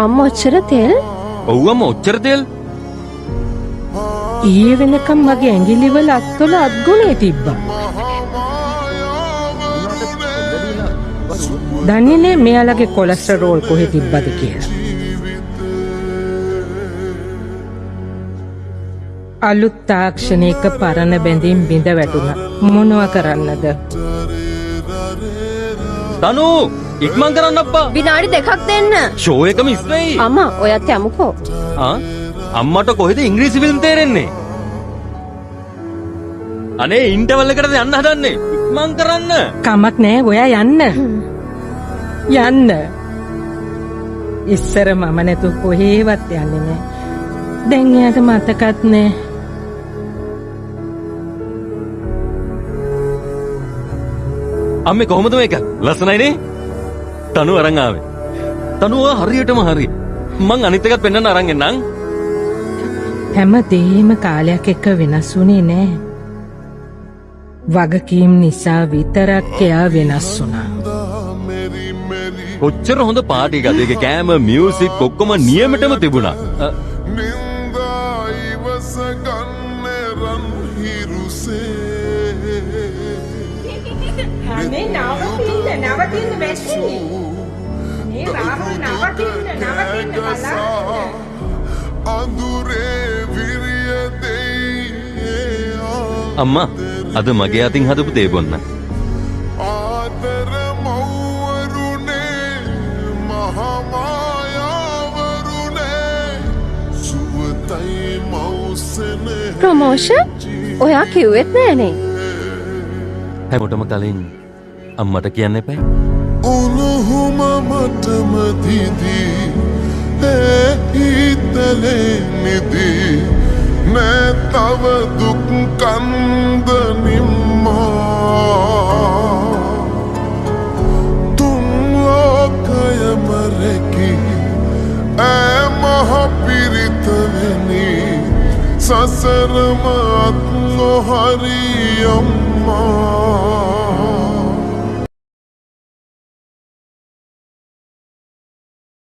අම්මා ඔච්චර තෙල්? ඔව් අම්මා ඔච්චර තෙල්. ඊයේ වෙනකම් මගේ ඇඟිලිවල අත්වල අත්ගුණේ තිබ්බා. දන්නේ නෑ මෙයාලගේ කොලෙස්ටරෝල් කොහෙ තිබ්බද කියලා. අලුත් තාක්ෂණයක පරණ බැඳීම් බිඳ වැටුණා. මොනවා කරන්නද? තනු ඉක්මන් කරන්න අප්පා. විනාඩි 2ක් දෙන්න. ෂෝ එකම ඉස්සෙයි. අම්මා ඔයත් යමුකෝ. අම්මට කොහෙද ඉංග්‍රීසි ෆිල්ම් තේරෙන්නේ? අනේ ඉන්ටර්වල් එකටද යන්න හදන්නේ? ඉක්මන් කරන්න. කමක් නෑ ඔයා යන්න. යන්න. ඉස්සර මම නැතු කොහේවත් යන්නේ නෑ. දැන් එයාට මතකත් නෑ. අම්මේ කොහොමද මේක? ලස්සනයිනේ. තනු අරන් ආවේ. තනුව හරියටම හරි. මං අනිත් එකත් පෙන්වන්න අරන් එන්නම්. හැමදේම කාලයක් එක්ක වෙනස් වුණේ නෑ. වගකීම් නිසා විතරක් එයා වෙනස් වුණා. කොච්චර හොඳ පාටි එකද? ඒක කෑම, මියුසික් ඔක්කොම නියමෙටම තිබුණා. අනේ නවතින්න වැටෙන්නේ. මේ රාහුල් නවතින්න බලන්න. අම්මා අද මගේ අතින් හදපු දේ බොන්න. ප්‍රොමෝෂන්? ඔයා කිව්වෙත් නෑනේ. හැමෝටම කලින් අම්මට කියන්න එපා. උණුහුම මටම දිදී හිතලේ නිදී නෑ තව දුක් කන්ද නිම්මා තුන් ලෝකයම රැකි මහ පිරිතවෙනි සසරම අත් නොහරි අම්මා